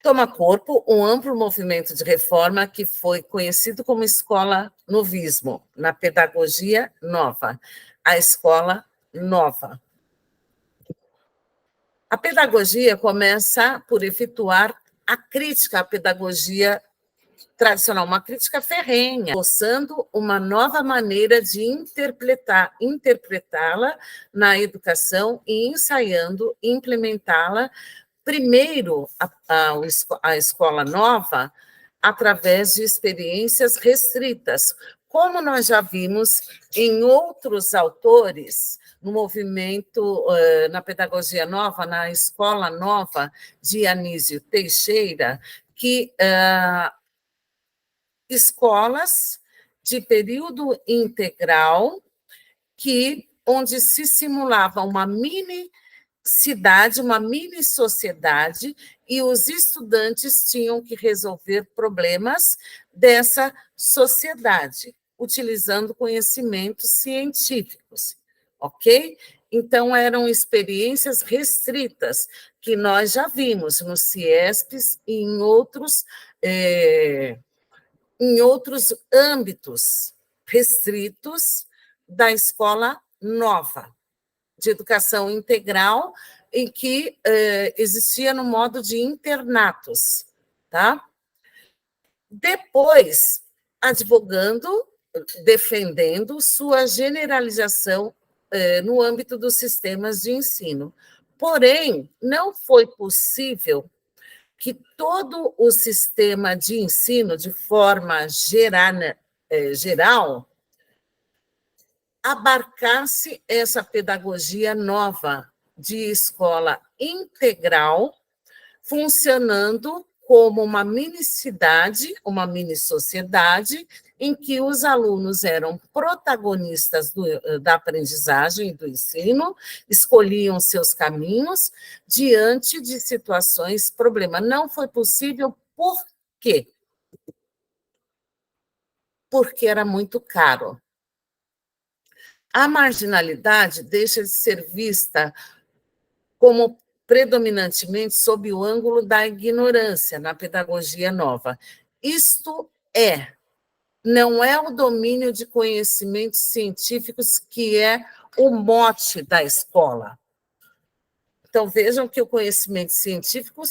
Toma corpo um amplo movimento de reforma que foi conhecido como escola novismo, na pedagogia nova, a escola nova. A pedagogia começa por efetuar a crítica à pedagogia tradicional, uma crítica ferrenha, esboçando uma nova maneira de interpretá-la na educação e ensaiando implementá-la, primeiro, a escola nova, através de experiências restritas, como nós já vimos em outros autores, no movimento, na pedagogia nova, na escola nova de Anísio Teixeira, que escolas de período integral onde se simulava uma mini cidade, uma mini sociedade, e os estudantes tinham que resolver problemas dessa sociedade, utilizando conhecimentos científicos, ok? Então, eram experiências restritas, que nós já vimos no CIESPs e em outros âmbitos restritos da escola nova, de educação integral, em que existia no modo de internatos, tá? Depois, advogando, defendendo sua generalização no âmbito dos sistemas de ensino. Porém, não foi possível que todo o sistema de ensino, de forma geral, abarcasse essa pedagogia nova de escola integral, funcionando como uma mini cidade, uma mini sociedade, em que os alunos eram protagonistas da aprendizagem e do ensino, escolhiam seus caminhos diante de situações problema. Não foi possível, por quê? Porque era muito caro. A marginalidade deixa de ser vista como predominantemente sob o ângulo da ignorância na pedagogia nova. Isto não é o domínio de conhecimentos científicos que é o mote da escola. Então, vejam que o conhecimento científico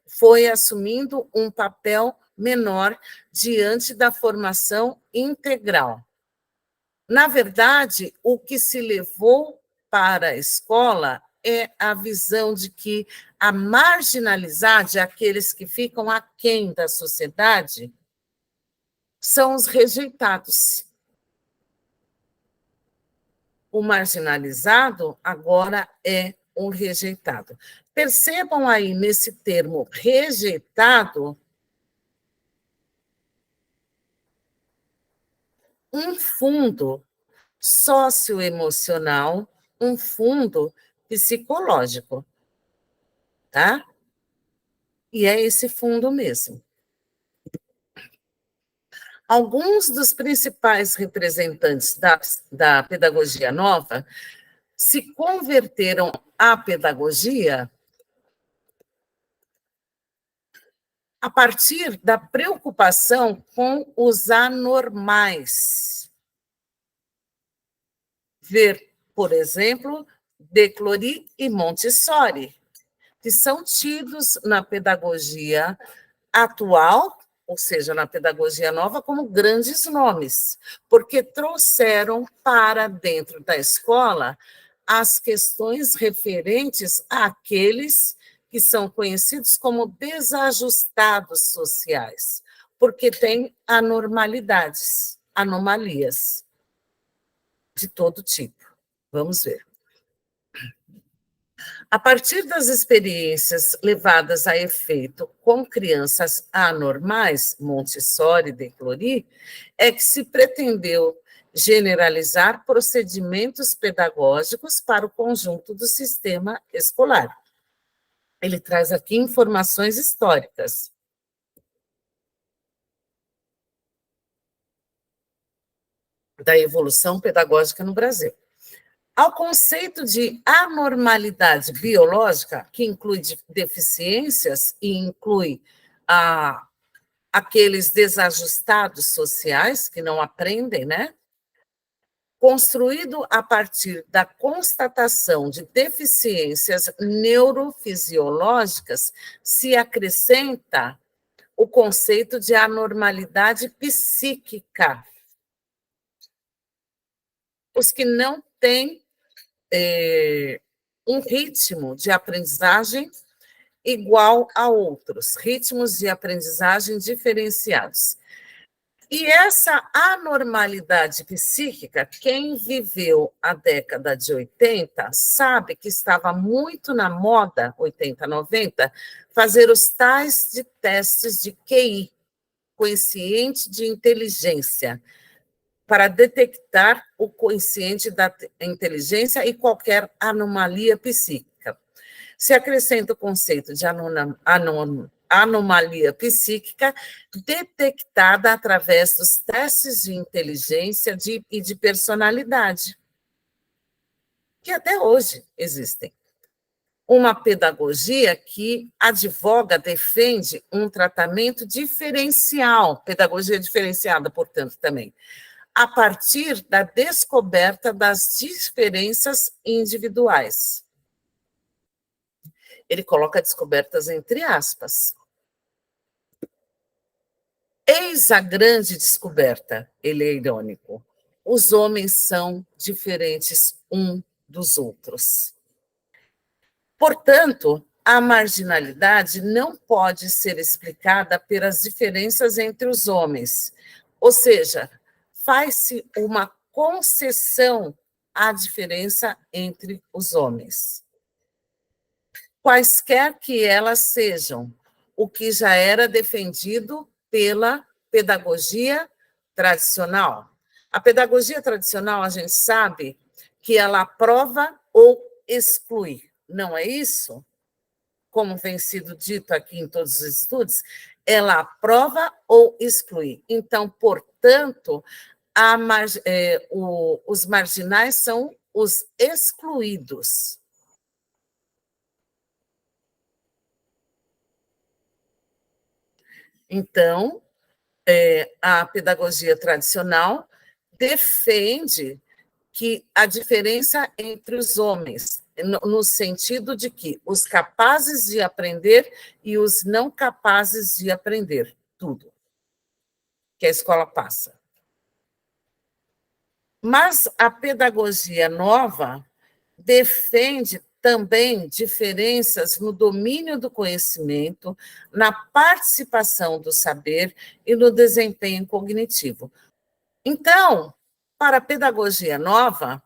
foi assumindo um papel menor diante da formação integral. Na verdade, o que se levou para a escola é a visão de que a marginalidade, aqueles que ficam aquém da sociedade, são os rejeitados. O marginalizado agora é um rejeitado. Percebam aí nesse termo rejeitado um fundo socioemocional, um fundo psicológico, tá? E é esse fundo mesmo. Alguns dos principais representantes da pedagogia nova se converteram à pedagogia a partir da preocupação com os anormais. Ver, por exemplo, De Clory e Montessori, que são tidos na pedagogia atual, ou seja, na pedagogia nova, como grandes nomes, porque trouxeram para dentro da escola as questões referentes àqueles que são conhecidos como desajustados sociais, porque têm anormalidades, anomalias de todo tipo. Vamos ver. A partir das experiências levadas a efeito com crianças anormais, Montessori e De Clory, é que se pretendeu generalizar procedimentos pedagógicos para o conjunto do sistema escolar. Ele traz aqui informações históricas. Da evolução pedagógica no Brasil. ao conceito de anormalidade biológica, que inclui deficiências e inclui aqueles desajustados sociais que não aprendem, né? Construído a partir da constatação de deficiências neurofisiológicas, se acrescenta o conceito de anormalidade psíquica. Os que não têm um ritmo de aprendizagem igual a outros, ritmos de aprendizagem diferenciados. E essa anormalidade psíquica, quem viveu a década de 80 sabe que estava muito na moda, 80, 90, fazer os tais de testes de QI, quociente de inteligência, para detectar o quociente da inteligência e qualquer anomalia psíquica. Se acrescenta o conceito de anomalia psíquica detectada através dos testes de inteligência e de personalidade, que até hoje existem. Uma pedagogia que advoga, defende um tratamento diferencial, pedagogia diferenciada, portanto, também, a partir da descoberta das diferenças individuais. Ele coloca descobertas entre aspas. Eis a grande descoberta, ele é irônico. Os homens são diferentes um dos outros. Portanto, a marginalidade não pode ser explicada pelas diferenças entre os homens, ou seja, faz-se uma concessão à diferença entre os homens. Quaisquer que elas sejam, o que já era defendido pela pedagogia tradicional. A pedagogia tradicional, a gente sabe que ela aprova ou exclui, não é isso? Como vem sido dito aqui em todos os estudos, ela aprova ou exclui. Então, portanto, os marginais são os excluídos. Então, a pedagogia tradicional defende que a diferença entre os homens, no sentido de que os capazes de aprender e os não capazes de aprender, tudo que a escola passa. Mas a pedagogia nova defende também diferenças no domínio do conhecimento, na participação do saber e no desempenho cognitivo. Então, para a pedagogia nova,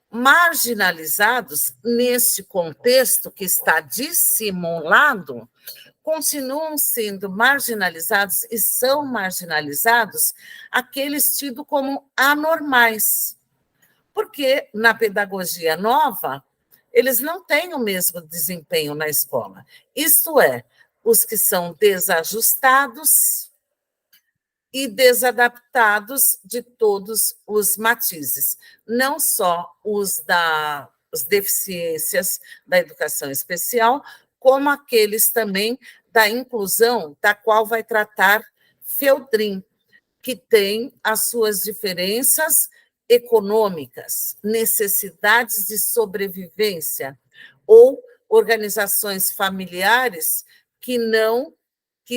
marginalizados nesse contexto que está dissimulado, continuam sendo marginalizados e são marginalizados aqueles tidos como anormais. Porque na pedagogia nova, eles não têm o mesmo desempenho na escola. Isto é, os que são desajustados e desadaptados de todos os matizes, não só as deficiências da educação especial, como aqueles também da inclusão, da qual vai tratar Feltrin, que tem as suas diferenças econômicas, necessidades de sobrevivência, ou organizações familiares que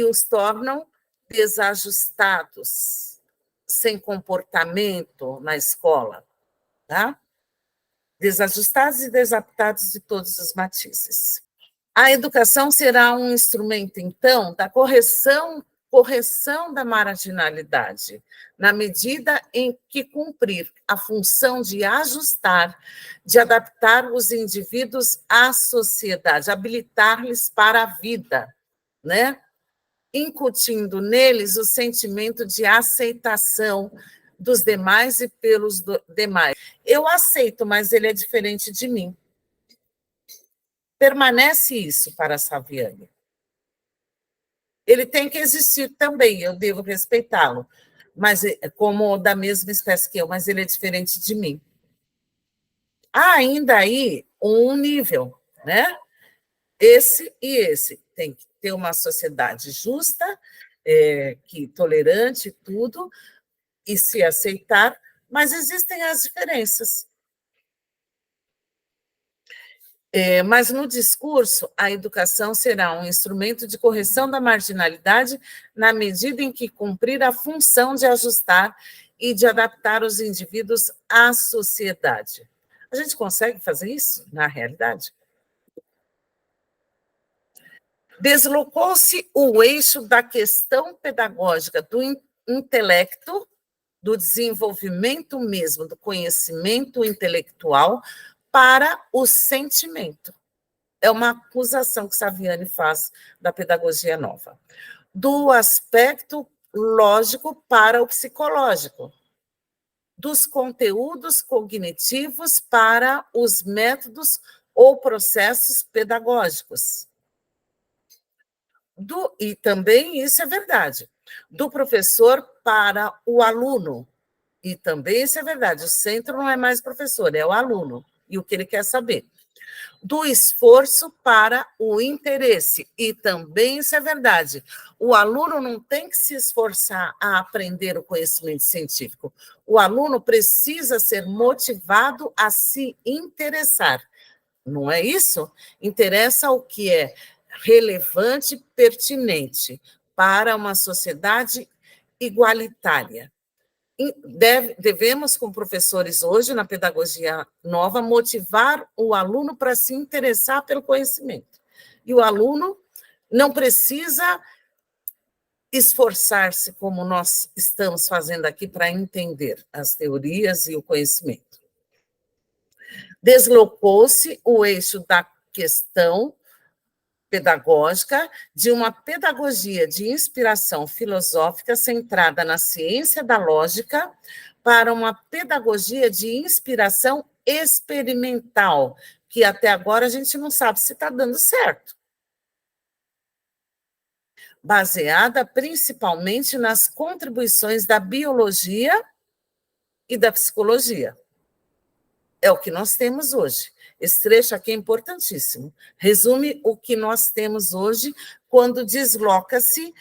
os tornam desajustados, sem comportamento na escola, tá? Desajustados e desadaptados de todos os matizes. A educação será um instrumento, então, da correção da marginalidade, na medida em que cumprir a função de ajustar, de adaptar os indivíduos à sociedade, habilitar-lhes para a vida, né? Incutindo neles o sentimento de aceitação dos demais e pelos demais. Eu aceito, mas ele é diferente de mim. Permanece isso para Saviani. Ele tem que existir também, eu devo respeitá-lo, mas como da mesma espécie que eu, mas ele é diferente de mim. Há ainda aí um nível, né? Esse e esse. Tem que ter uma sociedade justa, que tolerante tudo, e se aceitar, mas existem as diferenças. Mas no discurso, a educação será um instrumento de correção da marginalidade na medida em que cumprir a função de ajustar e de adaptar os indivíduos à sociedade. A gente consegue fazer isso na realidade? Deslocou-se o eixo da questão pedagógica do intelecto, do desenvolvimento mesmo, do conhecimento intelectual, para o sentimento. É uma acusação que Saviani faz da pedagogia nova. Do aspecto lógico para o psicológico, dos conteúdos cognitivos para os métodos ou processos pedagógicos. E também isso é verdade, do professor para o aluno. E também isso é verdade, o centro não é mais professor, é o aluno, e o que ele quer saber. Do esforço para o interesse, e também isso é verdade. O aluno não tem que se esforçar a aprender o conhecimento científico. O aluno precisa ser motivado a se interessar. Não é isso? Interessa o que é relevante, pertinente para uma sociedade igualitária. Devemos, como professores hoje, na pedagogia nova, motivar o aluno para se interessar pelo conhecimento. E o aluno não precisa esforçar-se, como nós estamos fazendo aqui, para entender as teorias e o conhecimento. Deslocou-se o eixo da questão pedagógica de uma pedagogia de inspiração filosófica centrada na ciência da lógica para uma pedagogia de inspiração experimental, que até agora a gente não sabe se está dando certo. Baseada principalmente nas contribuições da biologia e da psicologia. É o que nós temos hoje. Esse trecho aqui é importantíssimo. Resume o que nós temos hoje quando desloca-se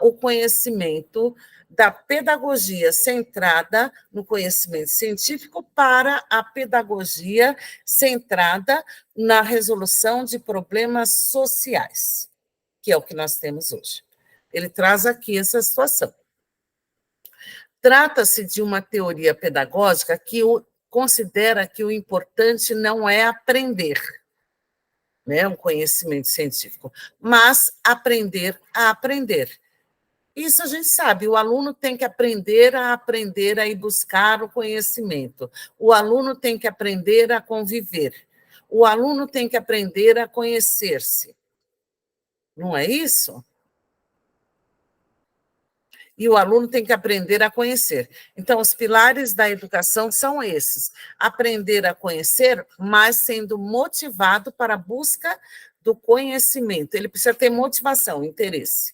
o conhecimento da pedagogia centrada no conhecimento científico para a pedagogia centrada na resolução de problemas sociais, que é o que nós temos hoje. Ele traz aqui essa situação. Trata-se de uma teoria pedagógica que considera que o importante não é aprender, né, um conhecimento científico, mas aprender a aprender. Isso a gente sabe, o aluno tem que aprender a ir buscar o conhecimento, o aluno tem que aprender a conviver, o aluno tem que aprender a conhecer-se. Não é isso? E o aluno tem que aprender a conhecer. Então, os pilares da educação são esses: aprender a conhecer, mas sendo motivado para a busca do conhecimento. Ele precisa ter motivação, interesse.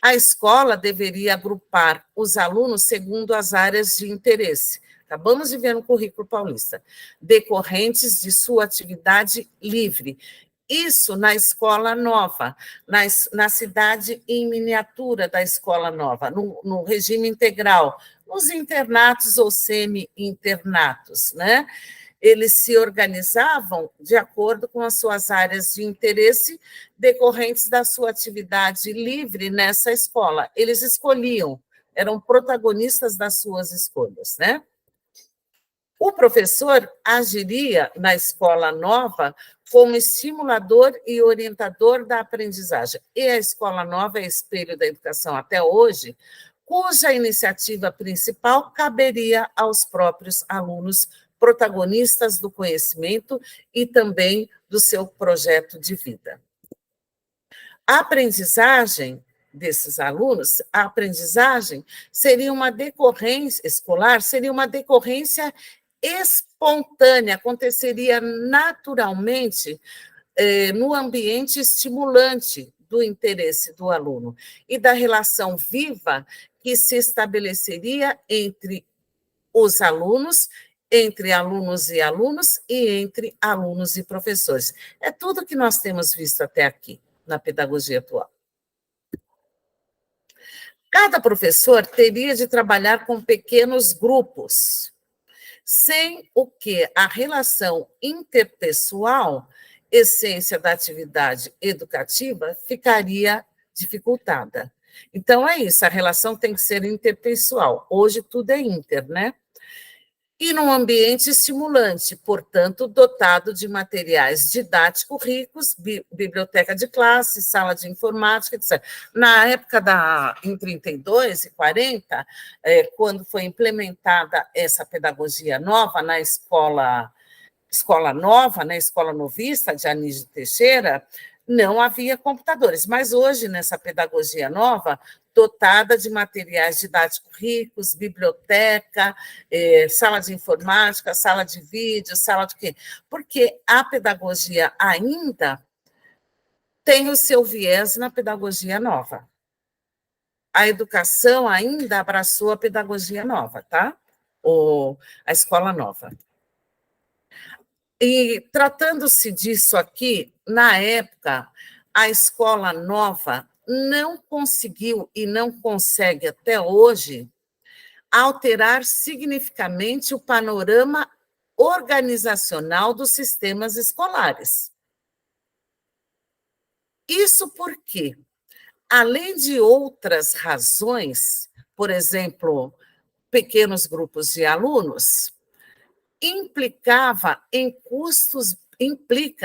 A escola deveria agrupar os alunos segundo as áreas de interesse. Acabamos de ver no currículo paulista, decorrentes de sua atividade livre. Isso na escola nova, na cidade em miniatura da escola nova, no regime integral, nos internatos ou semi-internatos, né? Eles se organizavam de acordo com as suas áreas de interesse decorrentes da sua atividade livre nessa escola. Eles escolhiam, eram protagonistas das suas escolhas, né? O professor agiria na escola nova como estimulador e orientador da aprendizagem. E a escola nova é espelho da educação até hoje, cuja iniciativa principal caberia aos próprios alunos protagonistas do conhecimento e também do seu projeto de vida. A aprendizagem desses alunos, a aprendizagem seria uma decorrência escolar, seria uma decorrência espontânea, aconteceria naturalmente no ambiente estimulante do interesse do aluno e da relação viva que se estabeleceria entre os alunos entre alunos e entre alunos e professores. É tudo que nós temos visto até aqui na pedagogia atual. Cada professor teria de trabalhar com pequenos grupos, sem o que a relação interpessoal, essência da atividade educativa, ficaria dificultada. Então, é isso, a relação tem que ser interpessoal. Hoje tudo é inter, né? E num ambiente estimulante, portanto, dotado de materiais didáticos ricos, biblioteca de classe, sala de informática, etc. Na época em 32 e 40, quando foi implementada essa pedagogia nova na escola nova, na escola novista de Anísio Teixeira, não havia computadores, mas hoje, nessa pedagogia nova, dotada de materiais didáticos ricos, biblioteca, sala de informática, sala de vídeo, sala de quê? Porque a pedagogia ainda tem o seu viés na pedagogia nova. A educação ainda abraçou a pedagogia nova, tá? Ou a escola nova. E tratando-se disso aqui, na época, a escola nova não conseguiu e não consegue até hoje alterar significativamente o panorama organizacional dos sistemas escolares. Isso porque, além de outras razões, por exemplo, pequenos grupos de alunos, implica,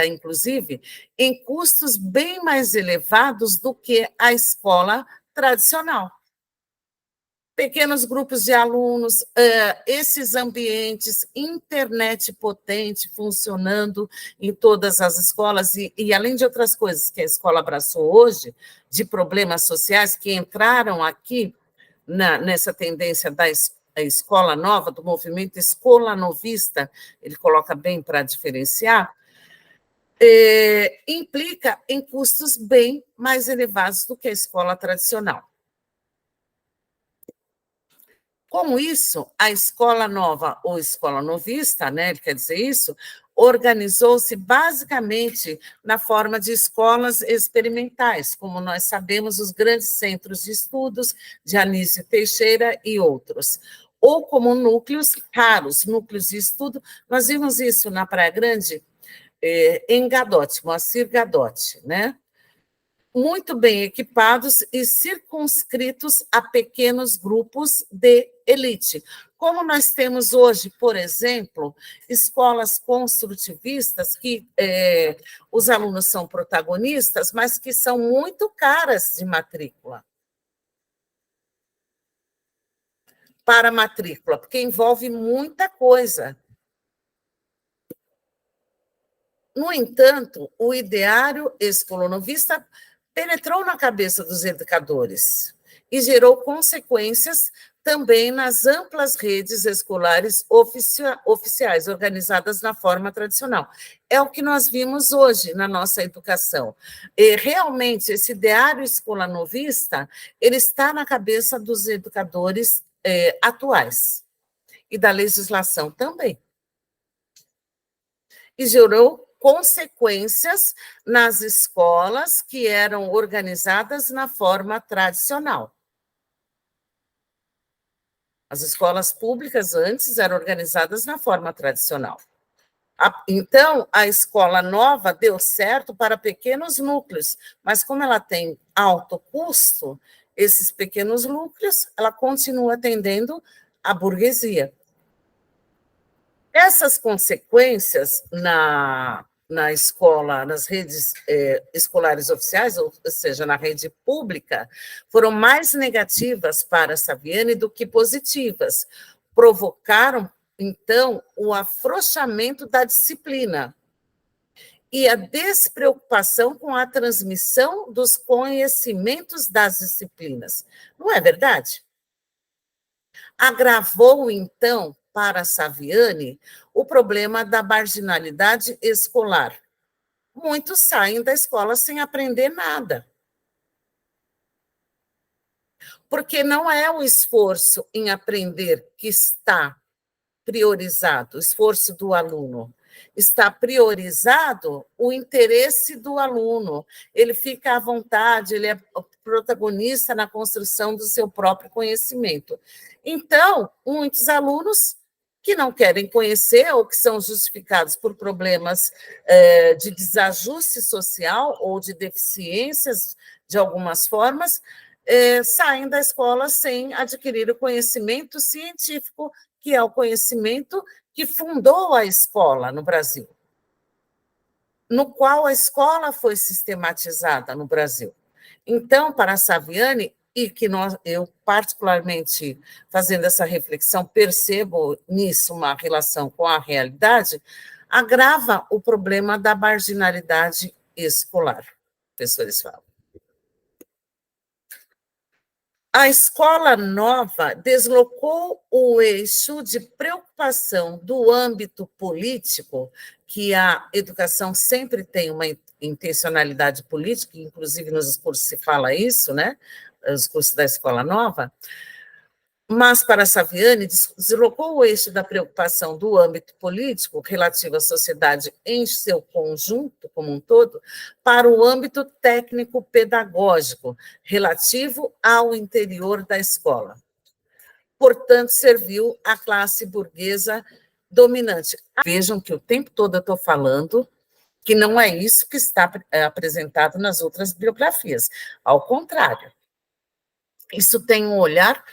inclusive, em custos bem mais elevados do que a escola tradicional. Pequenos grupos de alunos, esses ambientes, internet potente funcionando em todas as escolas, e além de outras coisas que a escola abraçou hoje, de problemas sociais que entraram aqui nessa tendência da escola nova, do movimento escola novista, ele coloca bem para diferenciar, implica em custos bem mais elevados do que a escola tradicional. Com isso, a escola nova ou escola novista, né, ele quer dizer isso, organizou-se basicamente na forma de escolas experimentais, como nós sabemos, os grandes centros de estudos de Anísio Teixeira e outros, ou como núcleos raros, núcleos de estudo. Nós vimos isso na Praia Grande, em Gadotti, Moacir Gadotti, né? Muito bem equipados e circunscritos a pequenos grupos de elite. Como nós temos hoje, por exemplo, escolas construtivistas, que os alunos são protagonistas, mas que são muito caras de matrícula. Para matrícula, porque envolve muita coisa. No entanto, o ideário escolonovista penetrou na cabeça dos educadores e gerou consequências também nas amplas redes escolares oficiais, organizadas na forma tradicional. É o que nós vimos hoje na nossa educação. E, realmente, esse ideário escolanovista, ele está na cabeça dos educadores atuais e da legislação também. E gerou consequências nas escolas que eram organizadas na forma tradicional. As escolas públicas antes eram organizadas na forma tradicional. Então, a escola nova deu certo para pequenos núcleos, mas como ela tem alto custo, esses pequenos núcleos, ela continua atendendo a burguesia. Essas consequências na escola, nas redes escolares oficiais, ou seja, na rede pública, foram mais negativas para Saviani do que positivas. Provocaram, então, o afrouxamento da disciplina e a despreocupação com a transmissão dos conhecimentos das disciplinas. Não é verdade? Agravou, então, para Saviani, o problema da marginalidade escolar. Muitos saem da escola sem aprender nada. Porque não é o esforço em aprender que está priorizado o esforço do aluno? Está priorizado o interesse do aluno. Ele fica à vontade, ele é protagonista na construção do seu próprio conhecimento. Então, muitos alunos que não querem conhecer ou que são justificados por problemas de desajuste social ou de deficiências de algumas formas, saem da escola sem adquirir o conhecimento científico, que é o conhecimento que fundou a escola no Brasil, no qual a escola foi sistematizada no Brasil. Então, para a Saviani, e que eu, particularmente, fazendo essa reflexão, percebo nisso uma relação com a realidade, agrava o problema da marginalidade escolar, professores falam. A escola nova deslocou o eixo de preocupação do âmbito político, que a educação sempre tem uma intencionalidade política, inclusive nos cursos se fala isso, né? Os cursos da escola nova, mas para Saviani deslocou o eixo da preocupação do âmbito político relativo à sociedade em seu conjunto, como um todo, para o âmbito técnico-pedagógico relativo ao interior da escola. Portanto, serviu à classe burguesa dominante. Vejam que o tempo todo eu estou falando que não é isso que está apresentado nas outras biografias. Ao contrário, isso tem um olhar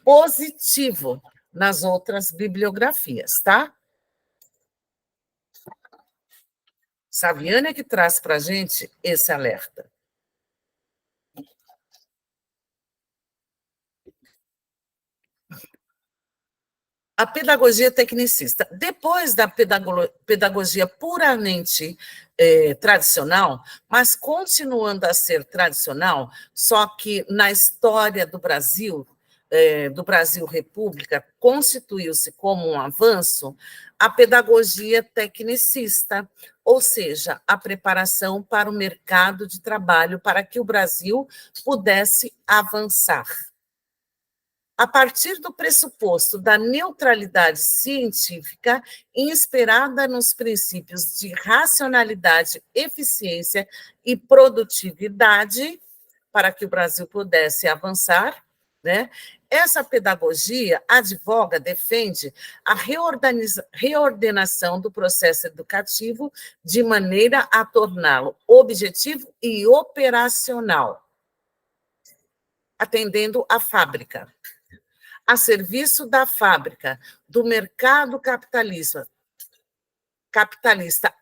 positivo nas outras bibliografias, tá? Saviani é que traz para a gente esse alerta. A pedagogia tecnicista. Depois da pedagogia puramente tradicional, mas continuando a ser tradicional, só que na história do Brasil República, constituiu-se como um avanço a pedagogia tecnicista, ou seja, a preparação para o mercado de trabalho, para que o Brasil pudesse avançar. A partir do pressuposto da neutralidade científica, inspirada nos princípios de racionalidade, eficiência e produtividade, para que o Brasil pudesse avançar, né? Essa pedagogia advoga, defende a reordenação do processo educativo de maneira a torná-lo objetivo e operacional, atendendo à fábrica, a serviço da fábrica, do mercado capitalista,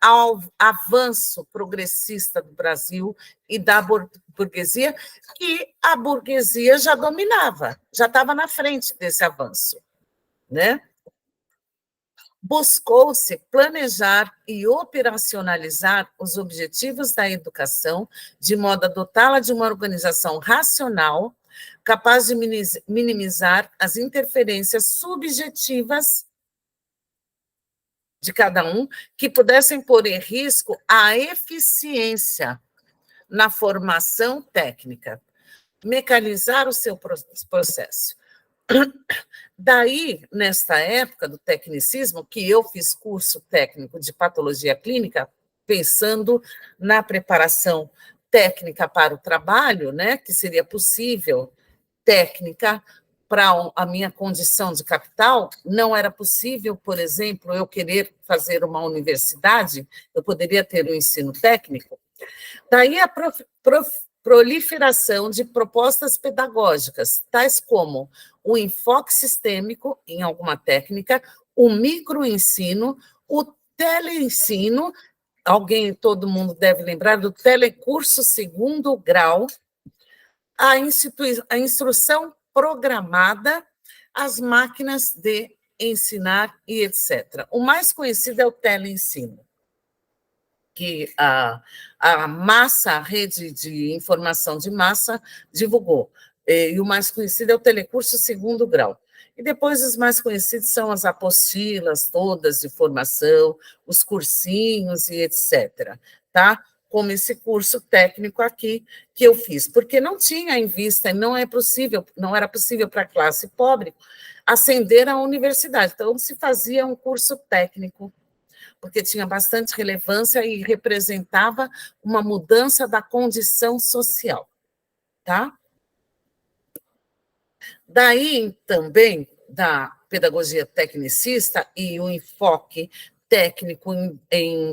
ao avanço progressista do Brasil e da burguesia, que a burguesia já dominava, já estava na frente desse avanço, né? Buscou-se planejar e operacionalizar os objetivos da educação de modo a dotá-la de uma organização racional, capaz de minimizar as interferências subjetivas de cada um, que pudessem pôr em risco a eficiência na formação técnica, mecanizar o seu processo. Daí, nesta época do tecnicismo, que eu fiz curso técnico de patologia clínica, pensando na preparação técnica para o trabalho, né, que seria possível, técnica para a minha condição de capital, não era possível, por exemplo, eu querer fazer uma universidade, eu poderia ter o ensino técnico. Daí a proliferação de propostas pedagógicas, tais como o enfoque sistêmico em alguma técnica, o microensino, o teleensino, todo mundo deve lembrar do telecurso segundo grau, a instrução programada, as máquinas de ensinar e etc. O mais conhecido é o teleensino, que a rede de informação de massa divulgou. E o mais conhecido é o telecurso segundo grau. E depois os mais conhecidos são as apostilas todas de formação, os cursinhos e etc. Tá? Como esse curso técnico aqui que eu fiz, porque não tinha em vista, não era possível para a classe pobre ascender à universidade. Então, se fazia um curso técnico, porque tinha bastante relevância e representava uma mudança da condição social, tá? Daí também da pedagogia tecnicista e o enfoque técnico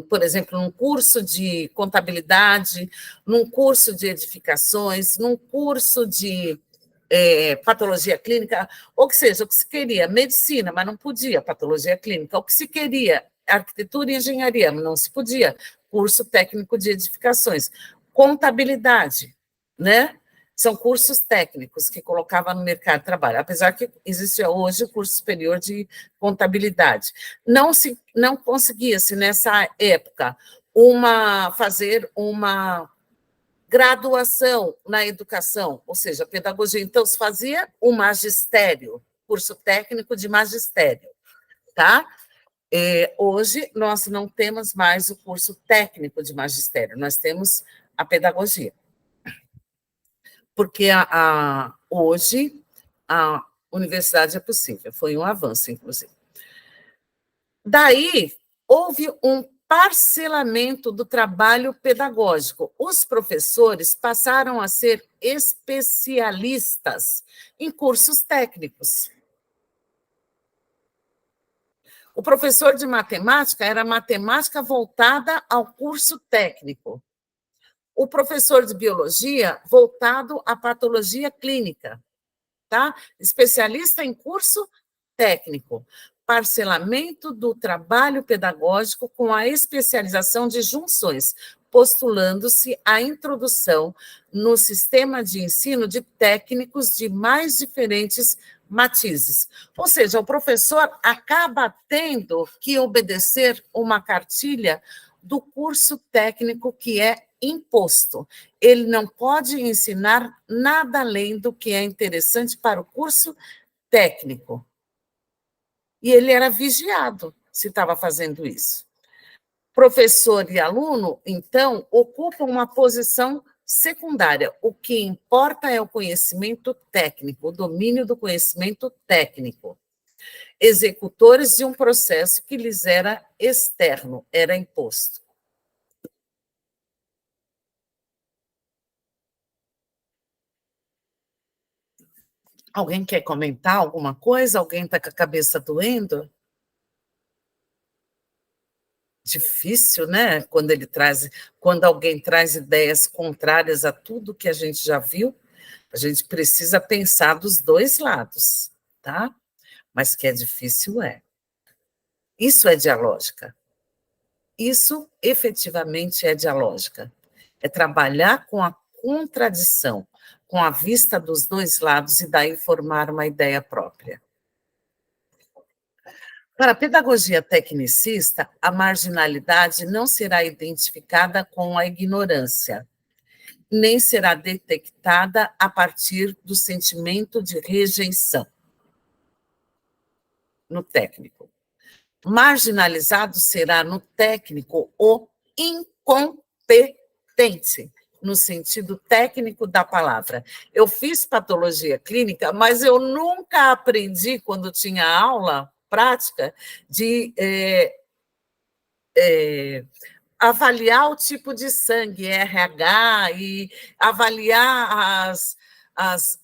por exemplo, num curso de contabilidade, num curso de edificações, num curso de patologia clínica, ou que seja, o que se queria, medicina, mas não podia, patologia clínica, o que se queria, arquitetura e engenharia, mas não se podia, curso técnico de edificações, contabilidade, né? São cursos técnicos que colocava no mercado de trabalho, apesar que existe hoje o curso superior de contabilidade. Não conseguia-se, nessa época, fazer uma graduação na educação, ou seja, pedagogia. Então, se fazia o magistério, curso técnico de magistério, tá? Hoje, nós não temos mais o curso técnico de magistério, nós temos a pedagogia. Porque hoje a universidade é possível, foi um avanço, inclusive. Daí, houve um parcelamento do trabalho pedagógico. Os professores passaram a ser especialistas em cursos técnicos. O professor de matemática era matemática voltada ao curso técnico. O professor de biologia voltado à patologia clínica, tá? Especialista em curso técnico. Parcelamento do trabalho pedagógico com a especialização de junções, postulando-se a introdução no sistema de ensino de técnicos de mais diferentes matizes. Ou seja, o professor acaba tendo que obedecer uma cartilha do curso técnico que é imposto. Ele não pode ensinar nada além do que é interessante para o curso técnico. E ele era vigiado se estava fazendo isso. Professor e aluno, então, ocupam uma posição secundária. O que importa é o conhecimento técnico, o domínio do conhecimento técnico. Executores de um processo que lhes era externo, era imposto. Alguém quer comentar alguma coisa? Alguém está com a cabeça doendo? Difícil, né? Quando alguém traz ideias contrárias a tudo que a gente já viu, a gente precisa pensar dos dois lados, tá? Mas que é difícil, é. Isso é dialógica. Isso efetivamente é dialógica. É trabalhar com a contradição, com a vista dos dois lados e daí formar uma ideia própria. Para a pedagogia tecnicista, a marginalidade não será identificada com a ignorância, nem será detectada a partir do sentimento de rejeição no técnico. Marginalizado será no técnico o incompetente, no sentido técnico da palavra. Eu fiz patologia clínica, mas eu nunca aprendi, quando tinha aula prática, de avaliar o tipo de sangue, RH, e avaliar as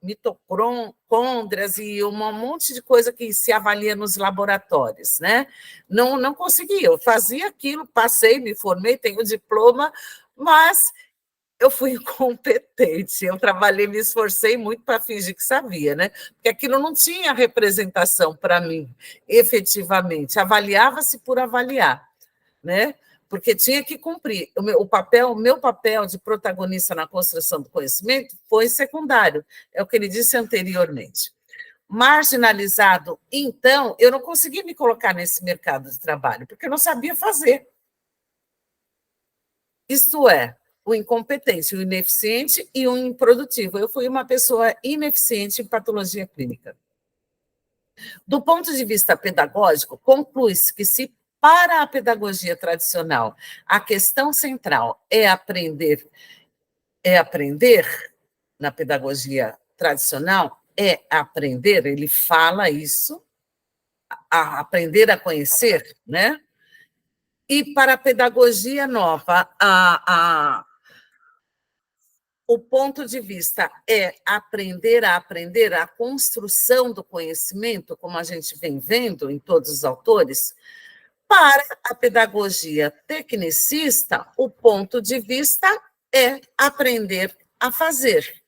mitocôndrias e um monte de coisa que se avalia nos laboratórios, né? Não conseguia, eu fazia aquilo, passei, me formei, tenho diploma, mas eu fui incompetente, eu trabalhei, me esforcei muito para fingir que sabia, né? Porque aquilo não tinha representação para mim, efetivamente, avaliava-se por avaliar, né? Porque tinha que cumprir. O meu papel de protagonista na construção do conhecimento foi secundário, é o que ele disse anteriormente. Marginalizado, então, eu não consegui me colocar nesse mercado de trabalho, porque eu não sabia fazer. Isto é, o incompetente, o ineficiente e o improdutivo. Eu fui uma pessoa ineficiente em patologia clínica. Do ponto de vista pedagógico, conclui-se que se para a pedagogia tradicional a questão central é aprender na pedagogia tradicional, é aprender, ele fala isso, aprender a conhecer, né? E para a pedagogia nova, o ponto de vista é aprender, a construção do conhecimento, como a gente vem vendo em todos os autores. Para a pedagogia tecnicista, o ponto de vista é aprender a fazer.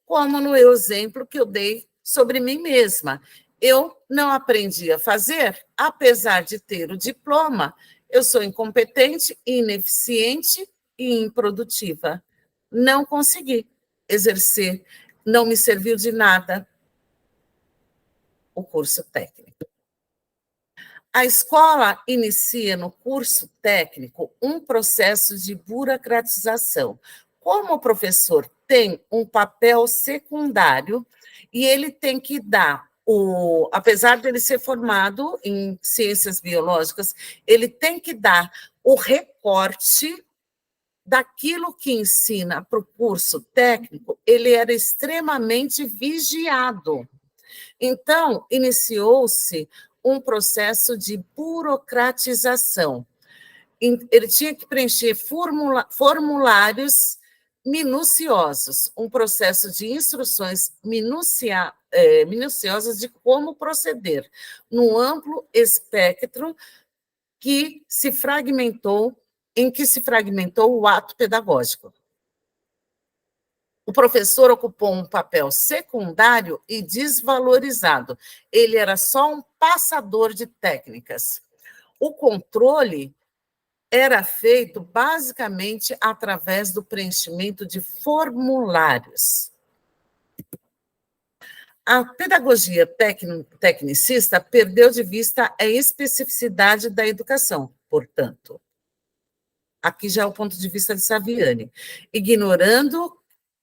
Como no exemplo que eu dei sobre mim mesma. Eu não aprendi a fazer, apesar de ter o diploma, eu sou incompetente, ineficiente e improdutiva. Não consegui exercer, não me serviu de nada o curso técnico. A escola inicia no curso técnico um processo de burocratização. Como o professor tem um papel secundário e ele tem que dar apesar de ele ser formado em ciências biológicas, ele tem que dar o recorte daquilo que ensina para o curso técnico, ele era extremamente vigiado. Então, iniciou-se um processo de burocratização. Ele tinha que preencher formulários minuciosos, um processo de instruções minuciosas de como proceder, num amplo espectro em que se fragmentou o ato pedagógico. O professor ocupou um papel secundário e desvalorizado. Ele era só um passador de técnicas. O controle era feito basicamente através do preenchimento de formulários. A pedagogia tecnicista perdeu de vista a especificidade da educação, portanto. Aqui já é o ponto de vista de Saviani, ignorando.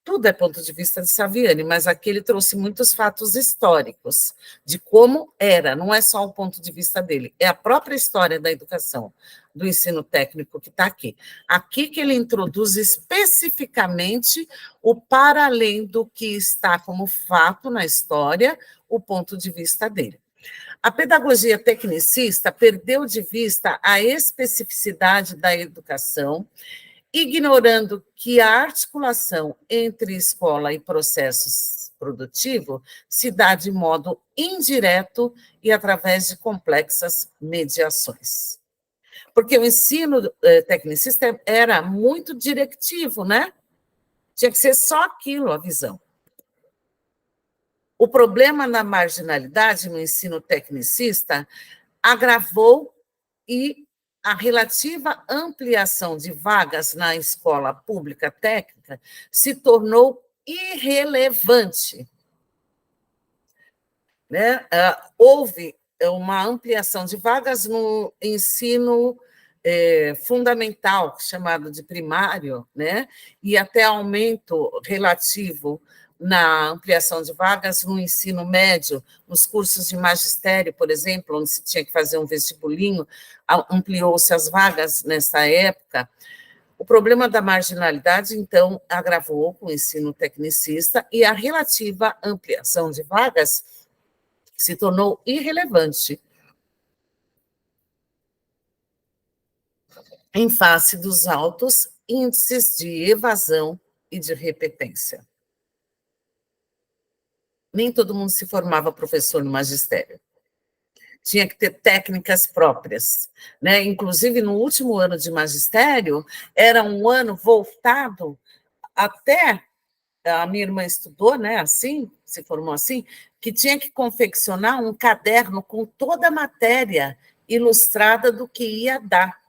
Tudo é ponto de vista de Saviani, mas aqui ele trouxe muitos fatos históricos de como era, não é só o ponto de vista dele, é a própria história da educação, do ensino técnico que está aqui. Aqui que ele introduz especificamente o para além do que está como fato na história, o ponto de vista dele. A pedagogia tecnicista perdeu de vista a especificidade da educação, ignorando que a articulação entre escola e processos produtivos se dá de modo indireto e através de complexas mediações. Porque o ensino tecnicista era muito diretivo, né? Tinha que ser só aquilo, a visão. O problema na marginalidade no ensino tecnicista agravou e a relativa ampliação de vagas na escola pública técnica se tornou irrelevante. Né? Houve uma ampliação de vagas no ensino fundamental, chamado de primário, né? E até aumento relativo na ampliação de vagas no ensino médio, nos cursos de magistério, por exemplo, onde se tinha que fazer um vestibulinho, ampliou-se as vagas nessa época. O problema da marginalidade, então, agravou com o ensino tecnicista e a relativa ampliação de vagas se tornou irrelevante em face dos altos índices de evasão e de repetência. Nem todo mundo se formava professor no magistério. Tinha que ter técnicas próprias, né? Inclusive, no último ano de magistério, era um ano voltado até, a minha irmã estudou, né, assim, se formou assim, que tinha que confeccionar um caderno com toda a matéria ilustrada do que ia dar,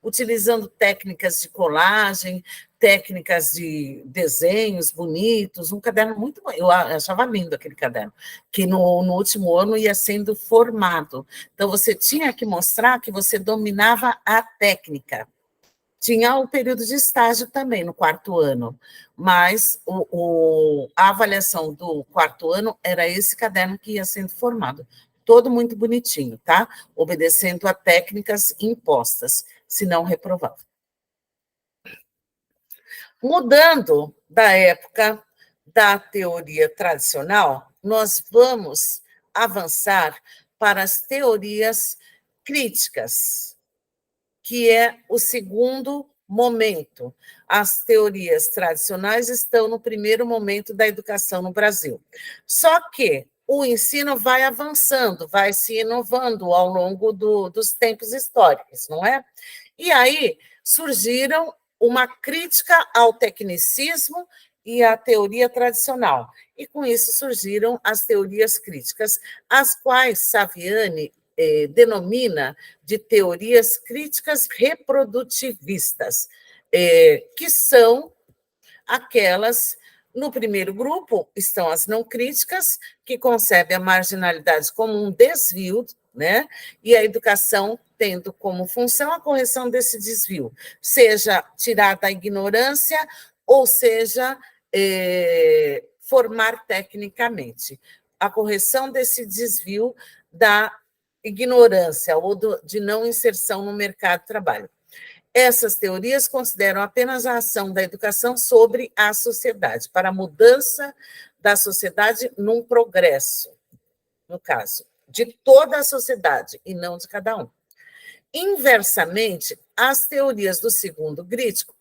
utilizando técnicas de colagem, técnicas de desenhos bonitos, um caderno muito bom. Eu achava lindo aquele caderno, que no último ano ia sendo formado. Então, você tinha que mostrar que você dominava a técnica. Tinha o período de estágio também, no quarto ano, mas a avaliação do quarto ano era esse caderno que ia sendo formado. Todo muito bonitinho, tá? Obedecendo a técnicas impostas, senão reprovava. Mudando da época da teoria tradicional, nós vamos avançar para as teorias críticas, que é o segundo momento. As teorias tradicionais estão no primeiro momento da educação no Brasil. Só que o ensino vai avançando, vai se inovando ao longo dos tempos históricos, não é? E aí surgiram uma crítica ao tecnicismo e à teoria tradicional. E com isso surgiram as teorias críticas, as quais Saviani denomina de teorias críticas reprodutivistas, que são aquelas. No primeiro grupo estão as não críticas, que concebem a marginalidade como um desvio, né? E a educação tendo como função a correção desse desvio, seja tirar da ignorância, ou seja, formar tecnicamente. A correção desse desvio da ignorância ou de não inserção no mercado de trabalho. Essas teorias consideram apenas a ação da educação sobre a sociedade, para a mudança da sociedade num progresso, no caso, de toda a sociedade e não de cada um. Inversamente, as teorias do segundo crítico,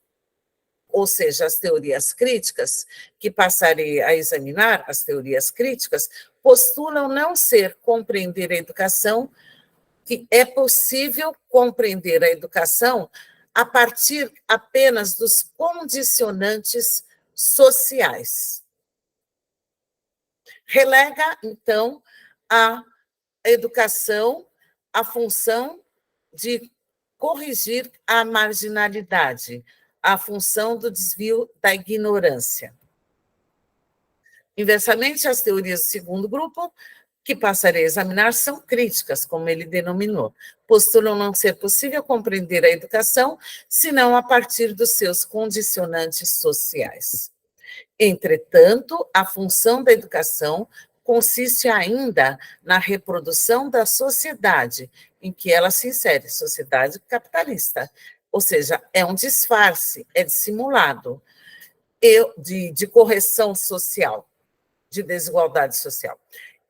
ou seja, as teorias críticas, que passarei a examinar, as teorias críticas, postulam não ser compreender a educação, que é possível compreender a educação a partir apenas dos condicionantes sociais. Relega, então, a educação a função de corrigir a marginalidade, a função do desvio da ignorância. Inversamente, as teorias do segundo grupo, que passarei a examinar, são críticas, como ele denominou. Postulam não ser possível compreender a educação, senão a partir dos seus condicionantes sociais. Entretanto, a função da educação consiste ainda na reprodução da sociedade em que ela se insere, sociedade capitalista. Ou seja, é um disfarce, é dissimulado de correção social, de desigualdade social.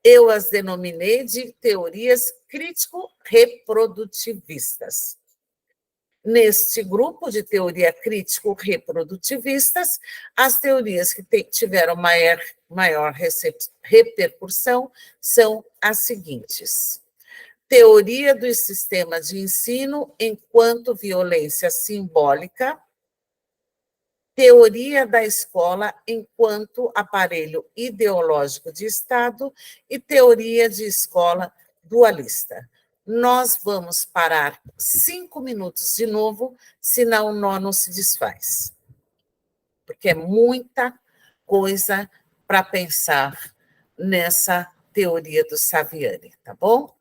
Eu as denominei de teorias crítico-reprodutivistas. Neste grupo de teoria crítico-reprodutivistas, as teorias que tiveram maior repercussão são as seguintes: teoria do sistema de ensino enquanto violência simbólica, teoria da escola enquanto aparelho ideológico de Estado e teoria de escola dualista. Nós vamos parar 5 minutos de novo, senão o nó não se desfaz. Porque é muita coisa para pensar nessa teoria do Saviani, tá bom?